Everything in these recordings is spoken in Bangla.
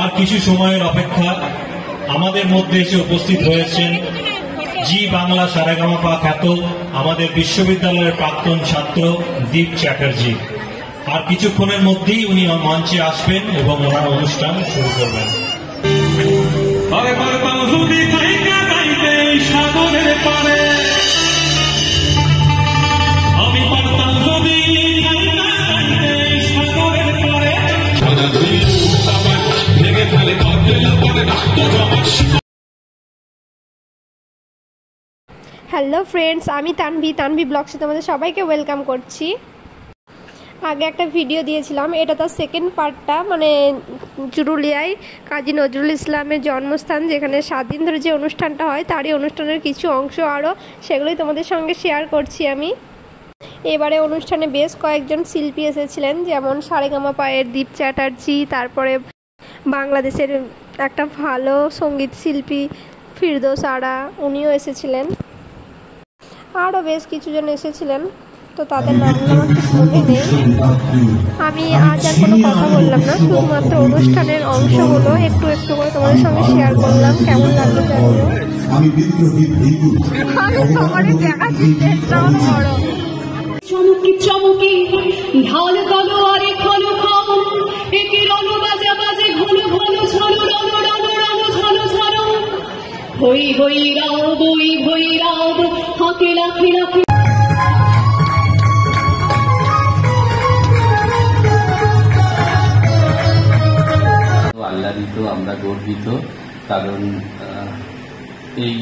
আর কিছু সময়ের অপেক্ষা আমাদের মধ্যে এসে উপস্থিত হয়েছেন জি বাংলা সারেগামাপা খ্যাত আমাদের বিশ্ববিদ্যালয়ের প্রাক্তন ছাত্র দীপ চ্যাটার্জি। আর কিছুক্ষণের মধ্যেই উনি মঞ্চে আসবেন এবং ওনার অনুষ্ঠান শুরু করবেন। হ্যালো ফ্রেন্ডস, আমি তানভি ব্লগসে তোমাদের সবাইকে ওয়েলকাম করছি। আগে একটা ভিডিও দিয়েছিলাম, এটা তার সেকেন্ড পার্টটা, মানে চুরুলিয়ায় কাজী নজরুল ইসলামের জন্মস্থান, যেখানে 7 দিন ধরে যে অনুষ্ঠানটা হয় তারই অনুষ্ঠানের কিছু অংশ আরও সেগুলোই তোমাদের সঙ্গে শেয়ার করছি আমি। এবারে অনুষ্ঠানে বেশ কয়েকজন শিল্পী এসেছিলেন, যেমন সারেগামাপায়ের দীপ চ্যাটার্জি, তারপরে বাংলাদেশের একটা ভালো সঙ্গীত শিল্পী ফিরদৌস আরা, উনিও এসেছিলেন। আরও বেশ কিছুজন এসেছিলেন, তো তাদের নামগুলো আমার ঠিক মনে নেই। আমি আজ আর কোনো কথা বললাম না, শুধুমাত্র অনুষ্ঠানের অংশগুলো একটু একটু করে তোমাদের সঙ্গে শেয়ার করলাম। কেমন লাগলো জানিও। আমি সবারই দেখাচ্ছি, স্টেজটাও বড়। চমকি চমকি ঢাল তলোয়ারে ক্ষণ ক্ষণ একে রণ বাজা বাজে ঘন ঘন ঝনো রণ রণ রণ ঝনো ঝনো হই হই রাও বই ভই রাও হাঁকে লাখি লাখি। আহ্লাদিত, আমরা গর্বিত, কারণ এই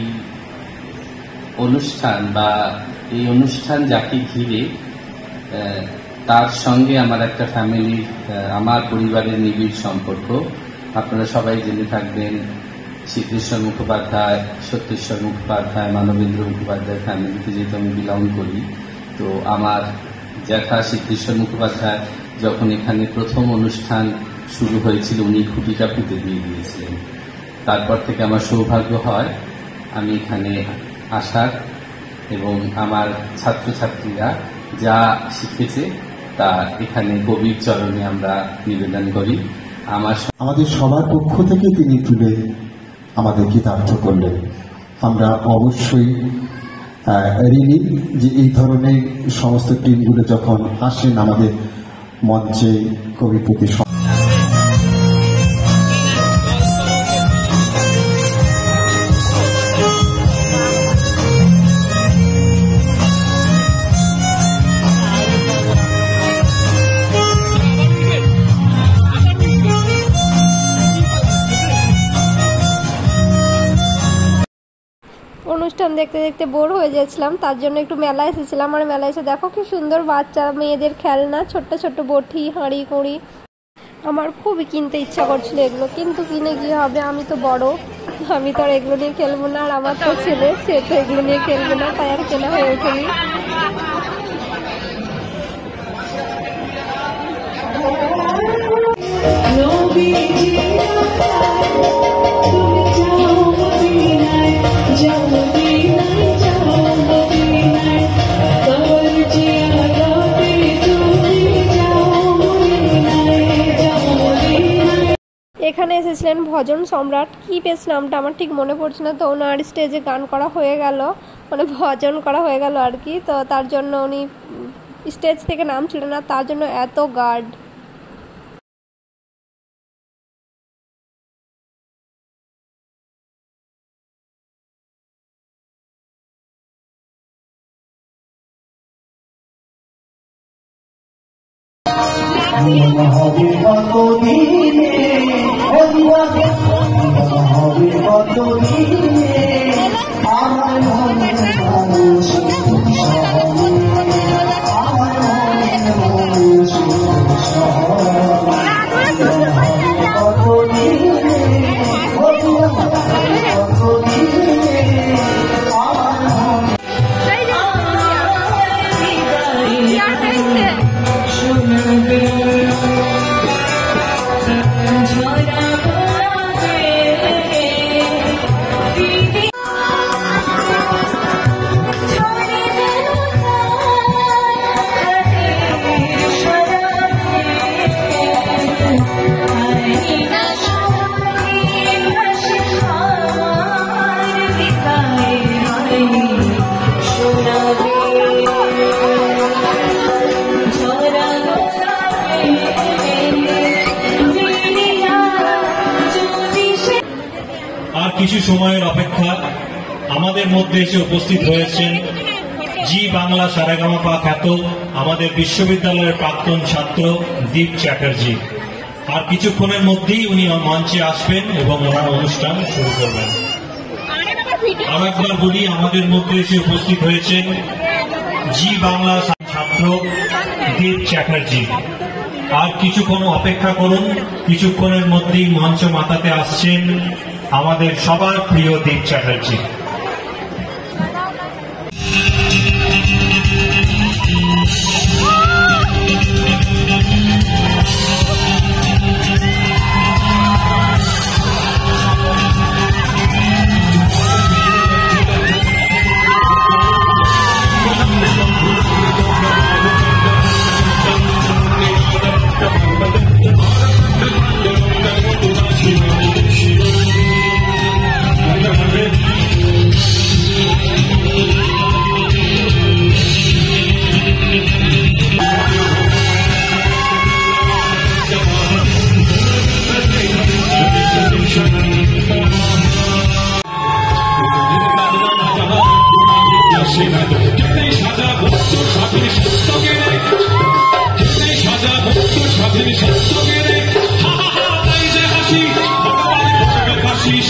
অনুষ্ঠান বা এই অনুষ্ঠান যাকে ঘিরে তার সঙ্গে আমার একটা ফ্যামিলির, আমার পরিবারের নিবিড় সম্পর্ক। আপনারা সবাই জেনে থাকবেন সিদ্ধেশ্বর মুখোপাধ্যায়, সত্যেশ্বর মুখোপাধ্যায়, মানবেন্দ্র মুখোপাধ্যায় ফ্যামিলিতে যেহেতু আমি বিলং করি, তো আমার জ্যাঠা সিদ্ধেশ্বর মুখোপাধ্যায় যখন এখানে প্রথম অনুষ্ঠান শুরু হয়েছিল উনি খুঁটিটা পুঁতে দিয়ে দিয়েছিলেন। তারপর থেকে আমার সৌভাগ্য হয় আমি এখানে আসার, এবং আমার ছাত্রছাত্রীরা যা শিখেছে তা এখানে কবির চরণে আমরা নিবেদন করি। আমাদের সবার পক্ষ থেকে তিনি তুলে আমাদের কৃতার্থ করলেন। আমরা অবশ্যই ঋণী যে এই ধরনের সমস্ত টিমগুলো যখন আসেন আমাদের মঞ্চে কবির প্রতি। অনুষ্ঠান দেখতে দেখতে বোর হয়ে যাচ্ছিলাম, তার জন্য একটু মেলা এসেছিলাম। আর মেলা এসে দেখো কি সুন্দর বাচ্চা মেয়েদের খেলনা, ছোট্ট ছোট্ট বটি, হাঁড়ি কুঁড়ি। আমার খুবই কিনতে ইচ্ছা করছিল এগুলো, কিন্তু কিনে কি হবে, আমি তো বড়, আমি তো আর এগুলো নিয়ে খেলবো না। আর আমার তো ছেলে, সে তো এগুলো নিয়ে খেলবে না, তাই আর কেনা হয়ে ওঠেনি। এখানে এসেছিলেন ভজন সম্রাট, কি বেশ নামটা আমার ঠিক মনে পড়ছে না। তো ওনার স্টেজে গান করা হয়ে গেল, মানে ভজন করা হয়ে গেল আর কি। তো তার জন্য উনি স্টেজ থেকে নামছিলেন না, তার জন্য এত গার্ড। ঝরা কিছু সময়ের অপেক্ষা আমাদের মধ্যে এসে উপস্থিত হয়েছেন জি বাংলা সারেগামাপা খ্যাত আমাদের বিশ্ববিদ্যালয়ের প্রাক্তন ছাত্র দীপ চ্যাটার্জি। আর কিছুক্ষণের মধ্যেই উনি মঞ্চে আসবেন এবং ওনার অনুষ্ঠান শুরু করবেন। আর একবার বলি, আমাদের মধ্যে এসে উপস্থিত হয়েছেন জি বাংলা ছাত্র দীপ চ্যাটার্জি। আর কিছুক্ষণ অপেক্ষা করুন, কিছুক্ষণের মধ্যেই মঞ্চ মাতাতে আসছেন আমাদের সবার প্রিয় দীপ চ্যাটার্জি।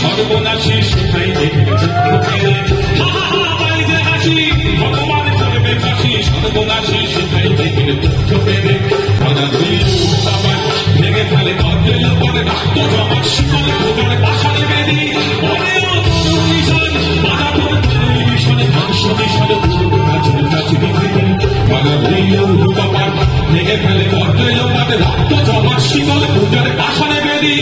সর্বনাশী সেটাই দেখবে ভগবান করবে ফাঁসি, সর্বনাশী সেটাই দেখবে তথ্য পেলে ভেঙে ফেলে কর্তেল পরে রক্ত জমা শিকল ভোটার পাশারে বেদি ভেঙে ফেলে কর্তেল পরে রক্ত জমা শিকল ভোটার পাশারে বেদি।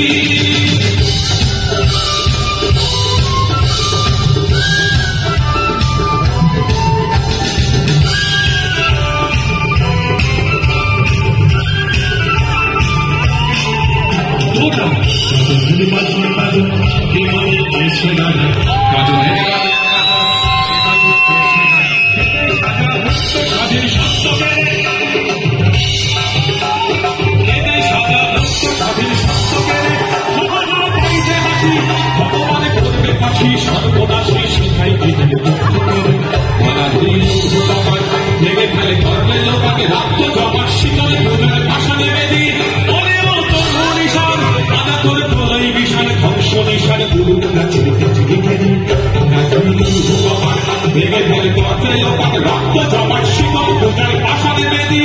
রক্ত জমার শিকল ভোটার পাশারে বেদি।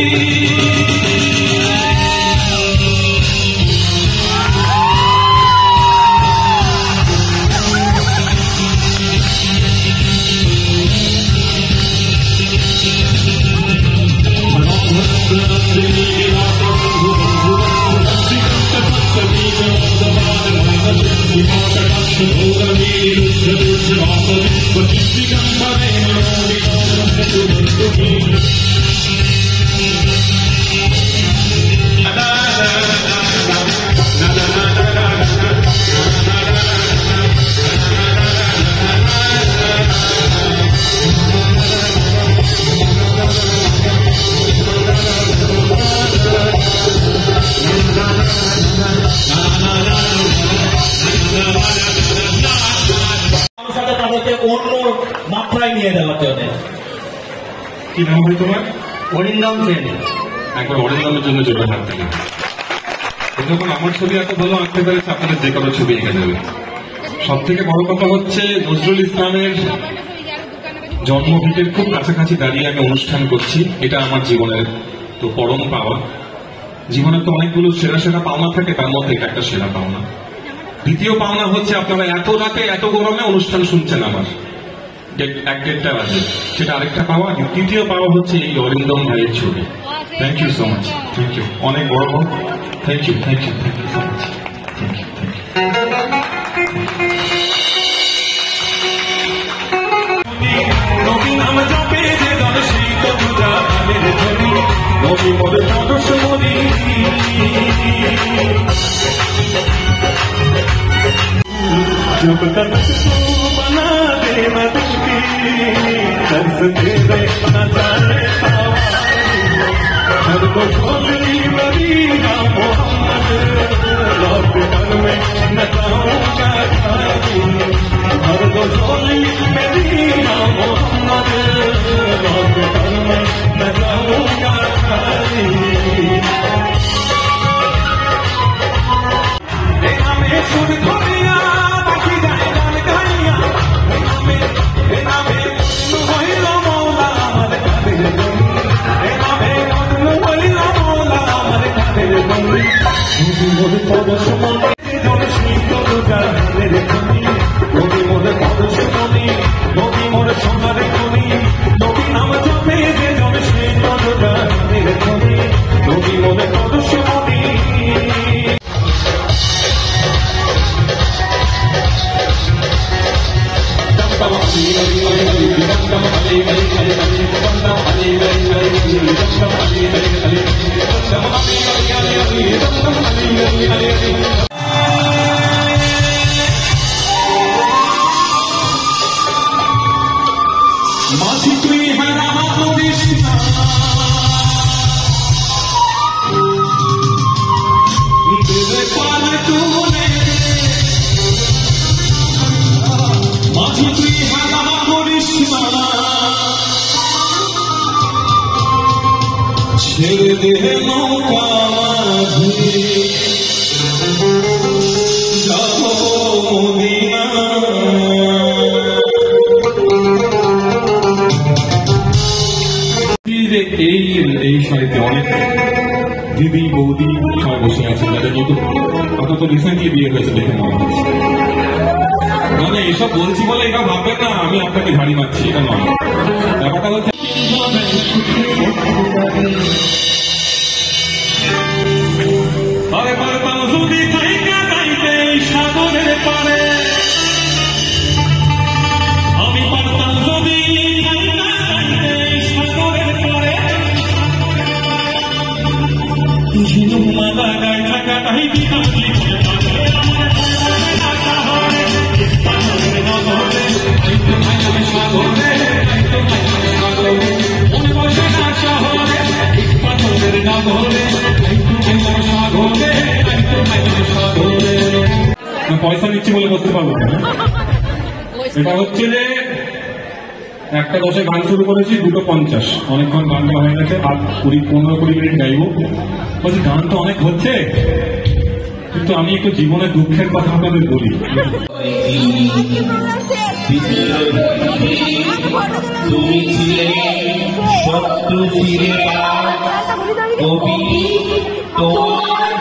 অন্য মাত্রায় নিয়ে যাওয়ার জন্য। কি নাম হয় তোমার? অরিন্দম সেন। একবার অরিন্দমের জন্য জোরে হাত দিলে। যখন আমার ছবি এত ভালো আঁকতে পেরেছে, আপনাদের যে কোনো ছবি এঁকে দেবে। সব থেকে বড় কথা হচ্ছে নজরুল ইসলামের জন্মভিটের খুব কাছাকাছি দাঁড়িয়ে আমি অনুষ্ঠান করছি। এটা আমার জীবনের তো পরম পাওয়া। জীবনের তো অনেকগুলো সেরা সেরা পাওনা থাকে, তার মধ্যে এটা একটা সেরা পাওনা। দ্বিতীয় পাওনা হচ্ছে আপনারা এত রাতে এত গরমে অনুষ্ঠান শুনছেন আমার, 1-1:30 বাজে, সেটা আরেকটা পাওয়া। তৃতীয় পাওয়া হচ্ছে এই অরিন্দম ভাইয়ের ছবি। Thank you so much, thank you, অনেক বড় বড় thank you, thank you, thank you so much, thank you, thank you. নবী নাম জপে যে দল সেই তো পূজা আমের ধরি, নবী মরে পরশ মরি। जब तक तू बना दे न दृष्टि, दर्द तेरे न जाने हर को खोलनी मदीना मोहम्मद, लौट कर में न जाऊंगा खाली। जोली मदीना मोहम्मद बात कर मैं जाऊंगा खाली में सुन खोलिया बाकी जाए गान कहानिया में वहीला मौला मर कादिर में वहीला मौला मर कादिर मोर पद सुमन जोर शीत जाনের খনি নবী মোর পদ সুমনি নবী মোর সোনার খনি নবী নাম জপে যে জন शीत জানের খনি নবী মোর পদ সুমনি মাঝি তুই হারা করিস না দিলে পালে তুলে মাঝি তুই হারা করিস না ছেড়ে দে নৌকা মাঝি যাবো মদিনা এই শাড়িতে অনেক দিদি বৌদি সবাই বসে আছেন যাদের নতুন অন্তত রিসেন্টলি বিয়ে হয়েছে দেখে মনে হচ্ছে মানে এসব বলছি বলে এটা ভাববেন না আমি আপনাকে ঝাড়ি মারছি এটা নয় ব্যাপারটা হচ্ছে আরে পারতাম যদি থাইকা যাইতে সাগরের পারে আমি পারতাম যদি থাইকা যাইতে সাগরের পারে ঝিনুক মালা গায়ে থাকাটাই বিনাশী পয়সা নিচ্ছি বলে বলতে পারবো না এটা হচ্ছে যে 1:10 গান শুরু করেছি 2:50 অনেকক্ষণ গানটা হয়ে গেছে আর 15-20 মিনিট গাইবো বলছি গান তো অনেক হচ্ছে কিন্তু আমি একটু জীবনের দুঃখের কথা আপনাদের বলি তুমি ছিলে শত্রু ফিরে কবি তোমার